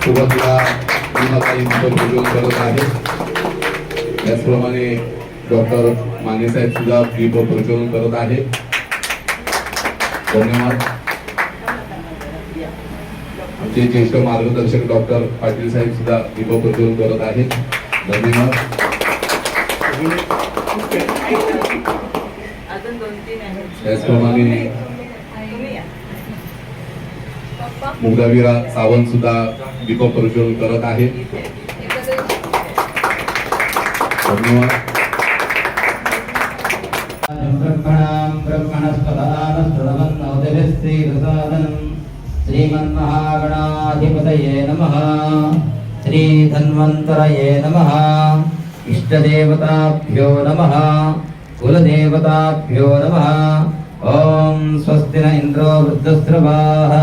सुरुवातीला काही प्रज्वलन करत आहे. त्याचप्रमाणे डॉक्टर माने साहेब सुद्धा दीप प्रज्वलन करत आहे. धन्यवाद. आमचे ज्येष्ठ मार्गदर्शक डॉक्टर पाटील साहेब सुद्धा दीप प्रज्वलन करत आहेत. धन्यवाद. त्याचप्रमाणे मुग्धावीरा सावंत सुद्धा दीप प्रज्वलन करत आहेत. धन्यवाद. श्रीमन्महागणाधिपतये नमः. श्री धन्वन्तरये नमः. इष्टदेवताभ्यो नमः. कुलदेवताभ्यो नमः. ओम स्वस्ति न इंद्रो वृद्धस्रवाः.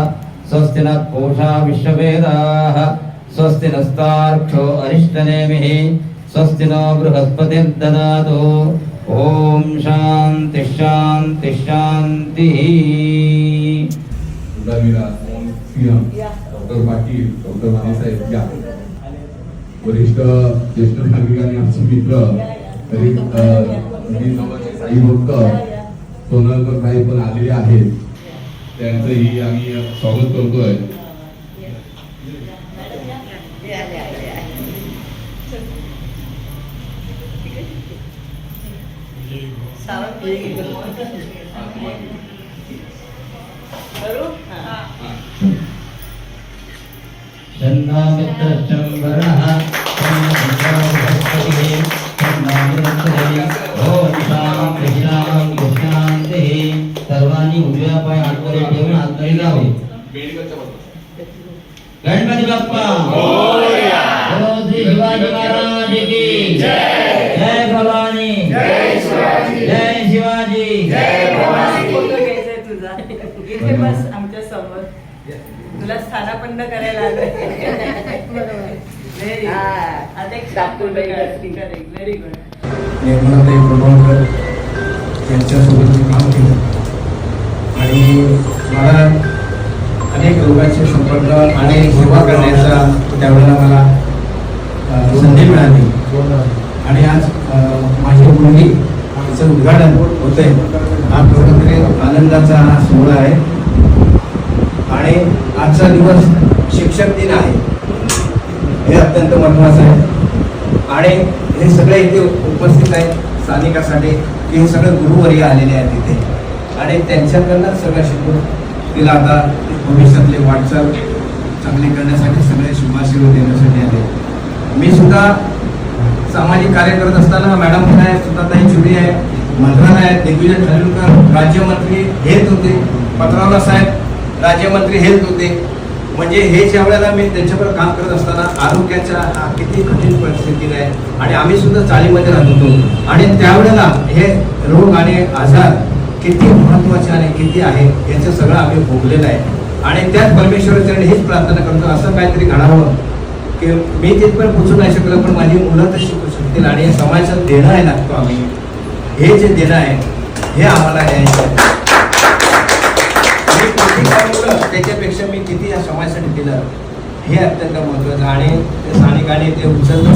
स्वस्ति न पूषा विश्ववेदाः. स्वस्ति नस्तार्क्ष्यो अरिष्टनेमिः. स्वस्ति नो बृहस्पतिर्ददातु. ओम शांति शांति शांति. डॉक्टर पाटील, डॉक्टर माने साहेब या वरिष्ठ ज्येष्ठ नागरिक आणि आमचे मित्र साई भक्त सोनलकर साहेब पण आलेले आहेत. त्यांचंही आम्ही स्वागत करतोय. सर्वांनी उजव्या पाय आतमध्ये ठेवून आतमध्ये जावे. गणपती बाप्पा मोरया. श्री शिवाजी महाराज की जय. जय भवानी. जय शिवाजी. जय शिवाजी. जय भवानी. फोटो घ्यायचाय तुझा इथे बस आमच्या समोर. तुला स्थानापन्न करायला आलोय. Very very good. निर्मलाताई प्रभावकर यांच्यासोबत मी काम केलं आणि मला अनेक लोकांचे संपर्क आणि सेवा करण्याचा त्यावेळेला मला संधी मिळाली. आणि आज माझी मुलगी तिचं उद्घाटन होत आहे. हा खरोखर आनंदाचा हा सोहळा आहे. आणि आजचा दिवस शिक्षक दिन आहे. हे अत्यंत महत्त्वाचं आहे. आणि हे सगळे इथे उपस्थित आहेत स्थानिकासाठी की हे सगळे गुरुवर्य आलेले आहेत इथे आणि त्यांच्याकडनं सगळं शिकून तिला आता भविष्यातले वाटचाल चांगली करण्यासाठी सगळे शुभाशीर्वाद देण्यासाठी आले. मी सुद्धा सामाजिक कार्य करत असताना मॅडम आहे, सुताताई चुरी आहे, मंत्रालय आहे, दिग्विजय खानविलकर राज्यमंत्री हेच होते, पत्रावला साहेब राज्यमंत्री हेच होते. म्हणजे हे ज्या वेळेला मी त्यांच्यावर काम करत असताना आरोग्याच्या किती कठीण परिस्थितीने आहे आणि आम्ही सुद्धा चाळीमध्ये राहत होतो आणि त्यावेळेला हे रोग आणि आजार किती महत्त्वाचे आणि किती आहे याचं सगळं आम्ही भोगलेलं आहे. आणि त्याच परमेश्वराचरणी हीच प्रार्थना करतो असं काहीतरी घडावं की मी तिथपर्यंत पोचू नाही शकलो पण माझी मुलं तर शिकू शकतील आणि समाजात देणं आहे लागतो. आम्ही हे जे देणं आहे हे आम्हाला द्यायचं आहे. त्याच्यापेक्षा मी किती या समाजासाठी दिलं हे अत्यंत महत्त्वाचं आणि ते स्थानिकांनी ते उचललं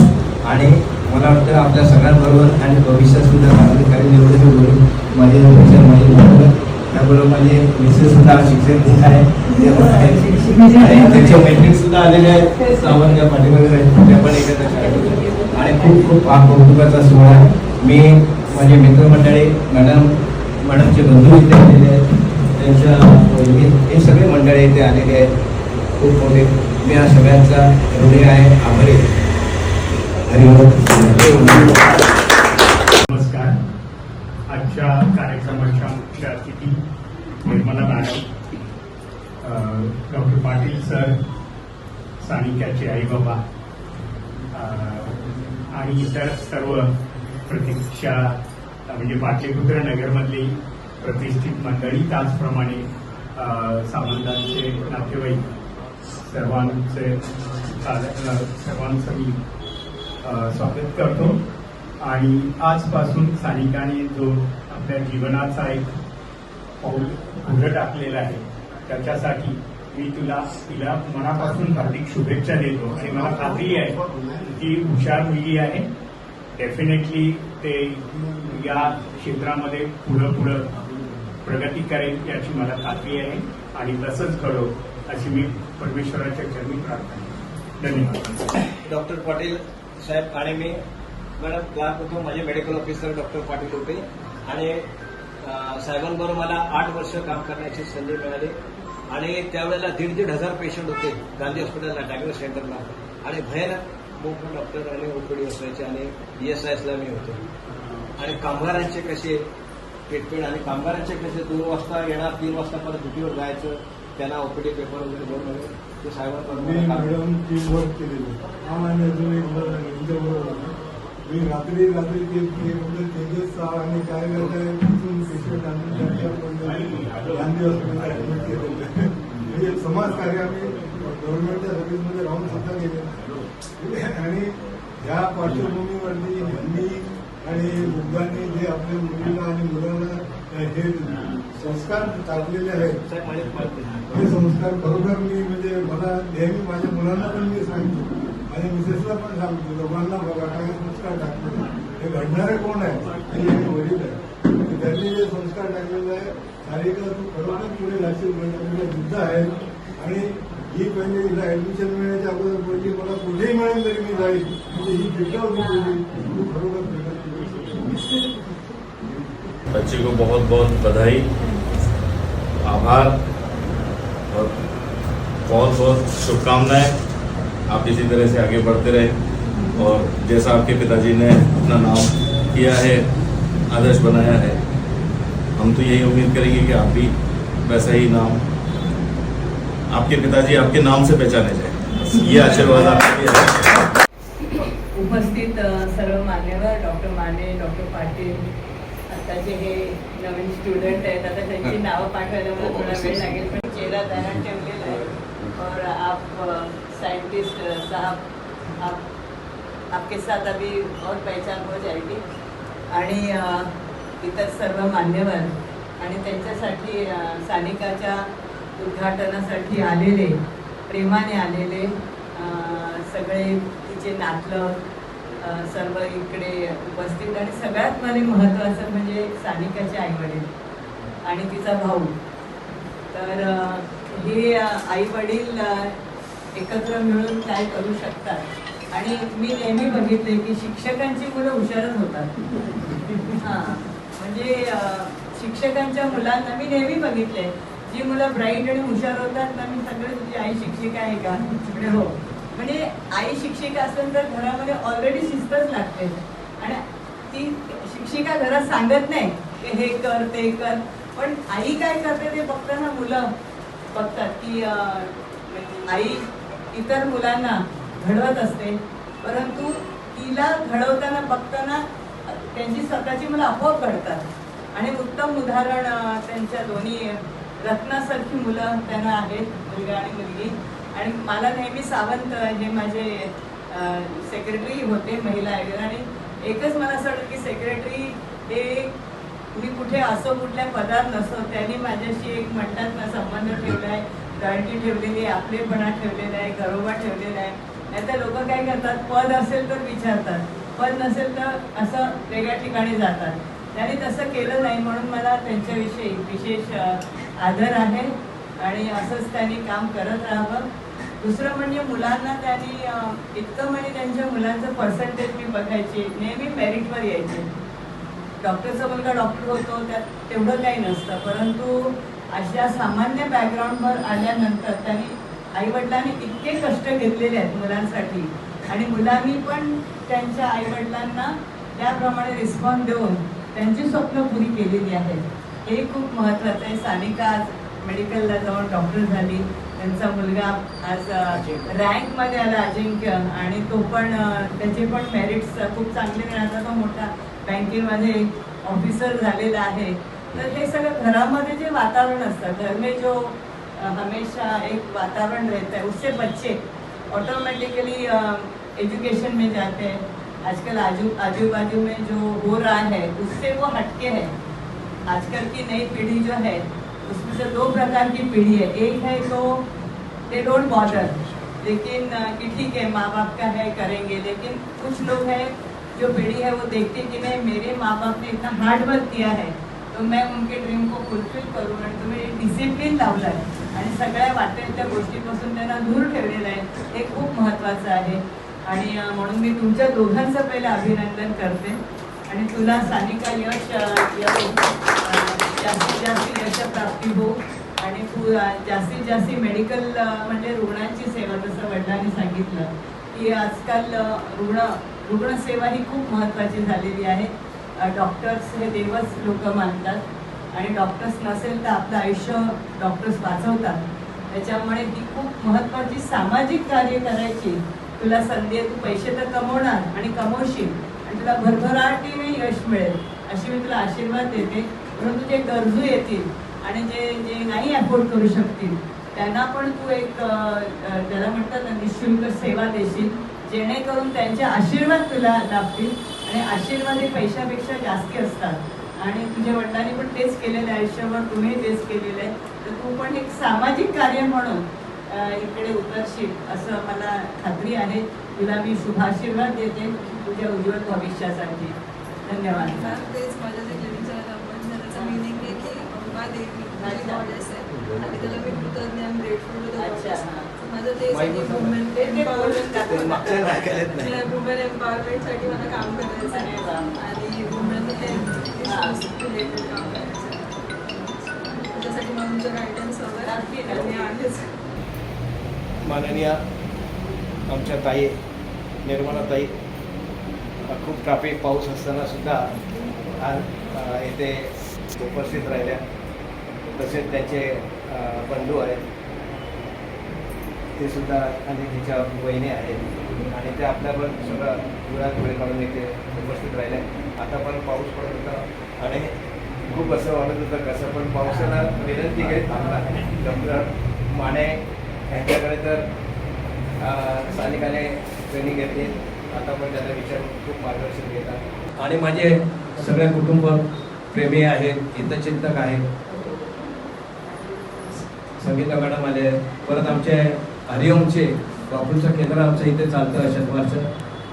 आणि मला वाटतं आपल्या सगळ्यांबरोबर आणि भविष्यात सुद्धा नागरिकांनी निवडून बोलून माझे मुलं त्याबरोबर माझे मिसेस सुद्धा शिक्षक दिले आहे. त्यांचे मैत्रिणी सुद्धा आलेले आहेत. सावंत ज्या पाठीमागे आहेत त्या पण एकत्र शाळेत आणि खूप खूप कौतुकाचा सोहळा आहे. मी माझे मित्रमंडळी मॅडमचे बंधू इथे आलेले आहेत. त्यांच्या हे सगळे मंडळी इथे आलेले आहेत. खूप मोठे मी या सगळ्यांचा ऋणी आहे, आभारी. नमस्कार. आजच्या कार्यक्रमाच्या मुख्य अतिथी Nirmala madam, doctor Patil sir, सानिकाचे आई बाबा आणि इतर सर्व प्रतीक्षा म्हणजे पाटलीपुत्र नगरमधली प्रतिष्ठित मंडळी, त्याचप्रमाणे सावंतांचे नातेवाईक सर्वांचं मी स्वागत करतो. आणि आजपासून सानिकाने जो आपल्या जीवनाचा एक पाऊल पुढे टाकलेला आहे त्याच्यासाठी मी तिला मनापासून हार्दिक शुभेच्छा देतो आणि मला खात्री आहे ती हुशार मुलगी आहे. डेफिनेटली ते या क्षेत्रामध्ये पुढं प्रगती करेल याची मला खात्री आहे आणि तसंच घडो अशी मी परमेश्वराच्या चरणी प्रार्थना. धन्यवाद. डॉक्टर पाटील साहेब आणि मी मॅडम क्लार्क होतो. माझे मेडिकल ऑफिसर डॉक्टर पाटील होते आणि साहेबांबरोबर मला 8 वर्ष काम करण्याची संधी मिळाली आणि त्यावेळेला 1,500 पेशंट होते गांधी हॉस्पिटलला, डायग्नोस सेंटरला आणि भयानक मोठे डॉक्टर आणि ओपीडी असायचे आणि ESISला मी होतो. आणि कामगारांचे कसे ट्रीटमेंट आणि कामगारांचे कसे 2 वाजता येणार 3 वाजता परत ड्युटीवर जायचं, त्यांना ओपीडी पेपर वगैरे बनवून ते साहेबांबरोबर मॅडम टीम वर्क केलेली आणि अजून एक बरोबर मी रात्री ते तेजस आणि काय करताय तिथून पेशंट गांधी हॉस्पिटलला ऍडमिट केलेलं म्हणजे समाजकार्य आम्ही गव्हर्नमेंटच्या सर्व्हिसमध्ये राहून सुद्धा केलेलं आणि ह्या पार्श्वभूमीवरती यांनी आणि मुलांनी जे आपल्या मुलीला आणि मुलांना हे संस्कार टाकलेले आहेत हे संस्कार खरोखर मी म्हणजे मला नेहमी माझ्या मुलांना पण मी सांगतो, माझ्या मिसेसला पण सांगतो, दोघांना बघा काय संस्कार टाकले हे घडणारे कोण आहे हे वडील आहे. त्यांनी जे संस्कार टाकलेले आहे सारिका तू खरोखर पुढे जाशील म्हणजे युद्ध आहे. आणि ही पहिले हिला ऍडमिशन मिळण्याच्या अगोदर बोलली मला कुठेही मिळेल तरी मी जाईल म्हणजे ही फिरका होती बोलली तू खरोखर बच्चे को बहुत बहुत बधाई, आभार और बहुत बहुत शुभकामनाएं. आप इसी तरह से आगे बढ़ते रहे और जैसा आपके पिताजी ने अपना नाम किया है, आदर्श बनाया है, हम तो यही उम्मीद करेंगे कि आप भी वैसा ही नाम आपके पिताजी आपके नाम से पहचाने जाए. ये आशीर्वाद आपके. उपस्थित सर्व मान्यवर, डॉक्टर माने, डॉक्टर पाटील, आताचे हे नवीन स्टुडंट आहेत, आता त्यांची नावं पाठवायला मला थोडा वेळ लागेल पण चेहरा तयार ठेवलेला आहे. और आप साइंटिस्ट साहब आपके साथ अभी और पहचान हो जाएगी. आणि इतर सर्व मान्यवर आणि त्यांच्यासाठी सानिकाच्या उद्घाटनासाठी आलेले, प्रेमाने आलेले सगळे तिचे नातलं सर्व इकडे उपस्थित आणि सगळ्यात मला महत्त्वाचं म्हणजे सानिकाचे आईवडील आणि तिचा भाऊ. तर हे आईवडील एकत्र मिळून काय करू शकतात. आणि मी नेहमी बघितले की शिक्षकांची मुलं हुशारच होतात. हां म्हणजे शिक्षकांच्या मुलांना मी नेहमी बघितले जी मुलं ब्राईट आणि हुशार होतात ना, मी सगळे तुझी आई शिक्षिका आहे का तिकडे हो म्हणजे आई शिक्षिका असेल तर घरामध्ये ऑलरेडी शिस्तच लागते आणि ती शिक्षिका घरात सांगत नाही की हे कर ते कर, पण आई काय करते ते बघताना मुलं बघतात की आई इतर मुलांना घडवत असते, परंतु तिला घडवताना बघताना त्यांची स्वतःची मुलं आपोआप घडतात. आणि उत्तम उदाहरण त्यांच्या दोन्ही रत्नासारखी मुलं त्यांना आहेत, मुलगा आणि मुलगी. आणि मला नेहमी सावंत हे माझे सेक्रेटरी होते महिला आयोग, आणि एकच मला असं वाटतं की सेक्रेटरी हे मी कुठे असो कुठल्या पदात नसो त्यांनी माझ्याशी एक म्हणतात ना संबंध ठेवला आहे, लॉयल्टी ठेवलेली आहे, आपलेपणा ठेवलेला आहे, घरोबा ठेवलेला आहे. नाहीतर लोक काय करतात, पद असेल तर विचारतात, पद नसेल तर असं वेगळ्या ठिकाणी जातात. त्यांनी तसं केलं नाही, म्हणून मला त्यांच्याविषयी विशेष आदर आहे आणि असंच त्यांनी काम करत राहावं. दुसरं म्हणजे मुलांना त्यांनी इतकं म्हणजे त्यांच्या मुलांचं पर्सेंटेज मी बघायचे, नेहमी मेरिटवर यायचे. डॉक्टरचा मुलगा डॉक्टर होतो त्यात तेवढं काही नसतं, परंतु अशा सामान्य बॅकग्राऊंडवर आल्यानंतर त्यांनी आईवडिलांनी इतके कष्ट घेतलेले आहेत मुलांसाठी आणि मुलांनी पण त्यांच्या आईवडिलांना त्याप्रमाणे रिस्पॉन्स देऊन त्यांची स्वप्न पुरी केलेली आहेत. हे खूप महत्त्वाचं आहे. सानिका आज मेडिकलला जाऊन डॉक्टर झाली, त्यांचा मुलगा आज रँकमध्ये आला अजिंक्य, आणि तो पण त्याचे पण मेरिट्स खूप चांगले मिळाले, तो मोठा बँकेमध्ये ऑफिसर झालेला आहे. तर हे सगळं घरामध्ये जे वातावरण असतं, घर में जो हमेशा एक वातावरण रहता है, उससे बच्चे ऑटोमेटिकली एजुकेशन में जाते हैं. आजकल आजू बाजू में जो हो रहा है उससे वो हटके है. आजकल की नई पीढ़ी जो है उसमें से 2 प्रकार की पीढ़ी है. एक है तो दे डोंट बॉदर, लेकिन कि ठीक है माँ बाप का है करेंगे, लेकिन कुछ लोग हैं जो पीढ़ी है वो देखते कि नहीं मेरे माँ बाप ने इतना हार्ड वर्क किया है तो मैं उनके ड्रीम को फुलफिल करू, आणि तुम्ही डिसिप्लिन लावलं आहे आणि सगळ्या वाटेल त्या गोष्टीपासून त्यांना दूर ठेवलेलं आहे, हे खूप महत्त्वाचं आहे. आणि म्हणून मी तुमच्या दोघांचं पहिले अभिनंदन करते आणि तुला सानिका यश जास्तीत जास्त यशप्राप्ती हो आणि तू जास्तीत जास्त मेडिकल म्हणजे रुग्णांची सेवा, जसं वडिलांनी सांगितलं की आजकाल रुग्णसेवा ही खूप महत्त्वाची झालेली आहे. डॉक्टर्स हे देवच लोक मानतात आणि डॉक्टर्स नसेल तर आपलं आयुष्य डॉक्टर्स वाचवतात. त्याच्यामुळे ही खूप महत्त्वाची सामाजिक कार्य करायची तुला संधी आहे. तू पैसे तर कमवणार आणि कमवशील आणि तुला भरभराटीने यश मिळेल अशी मी तुला आशीर्वाद देते. म्हणून तुझे गरजू येतील आणि जे नाही अफोर्ड करू शकतील त्यांना पण तू एक त्याला म्हणतात ना निःशुल्क सेवा देशील, जेणेकरून त्यांचे आशीर्वाद तुला लाभतील आणि आशीर्वाद हे पैशापेक्षा जास्ती असतात आणि तुझ्या वडिलांनी पण तेच केलेलं आहे आयुष्यभर, तुम्ही तेच केलेलं आहे. तर तू पण एक सामाजिक कार्य म्हणून इकडे उतरशील असं मला खात्री आहे. तुला मी शुभाशीर्वाद देते तुझ्या उज्ज्वल भविष्यासाठी. धन्यवाद. तेच माझ्या जे विचार आपण त्याचा मिनिंग आहे की अंबा देवी माझी गॉडेस आहे आणि त्याला मी कृतज्ञ आणि ग्रेटफुल टू द गॉडेस. माझं तेच वुमेन एम्पॉवरमेंटसाठी मला काम करायचं आहे आणि वुमेन रिलेटेड काम करायचं आहे. त्याच्यासाठी मला तुमचं गायडन्स हवं आणि आहेच. माननीय आमच्या ताई निर्मलाताई खूप ट्रॅफिक पाऊस असताना सुद्धा आज येथे उपस्थित राहिल्या. तसेच त्यांचे बंधू आहेत ते सुद्धा आणि तिच्या वहिनी आहेत आणि ते आपल्यावर सगळं वेळात वेळ काढून इथे उपस्थित राहिल्या. आता पण पाऊस पडत होता आणि खूप असं वाटत होतं कसं पण पावसाला विनंती करीत थांबला. डॉक्टर माने यांच्याकडे तर सानिकाने ट्रेनिंग घेतली, आता पण त्याचा विचार खूप मार्गदर्शन घेतात आणि माझे सगळे कुटुंब प्रेमी आहेत, हितचिंतक आहेत. संगीता मॅडम आले, परत आमचे हरिओमचे बापूंचं केंद्र आमचं इथे चालतं शतवर्ष,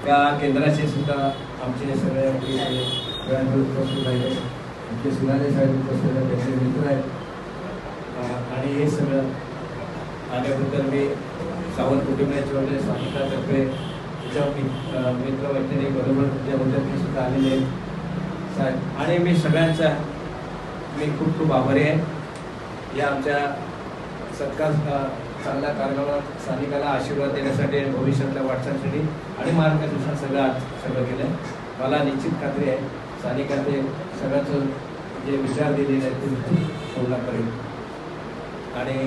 त्या केंद्राचे सुद्धा आमचे सगळे उपस्थित राहिले. आमचे सुनाले साहेब उपस्थित आहेत, त्यांचे मित्र आहेत आणि हे सगळं आल्याबद्दल मी सावंत कुटुंबाचे वगैरे स्वामिकातर्फे तिच्या मित्र वैज्ञानिक बरोबर त्याबद्दल मी सुद्धा आलेले आहेत आणि मी सगळ्यांचा खूप खूप आभारी आहे. या आमच्या सत्कार चांगल्या कार्यक्रमात सानिकाला आशीर्वाद देण्यासाठी भविष्यातल्या वाटचालीसाठी आणि मार्गदर्शन सगळं केलं आहे. मला निश्चित खात्री आहे सानिका ते सगळ्याचं जे विचार दिलेले आहेत ते पूर्ण करेल. आणि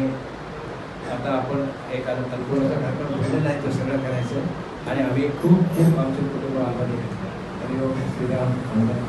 आता आपण एक अल्पोराचा कार्यक्रम ठेवलेला आहे तो सगळं करायचं आणि आम्ही खूप खूप आमचे कुटुंब आभारी आहे. हरिओम श्रीराम.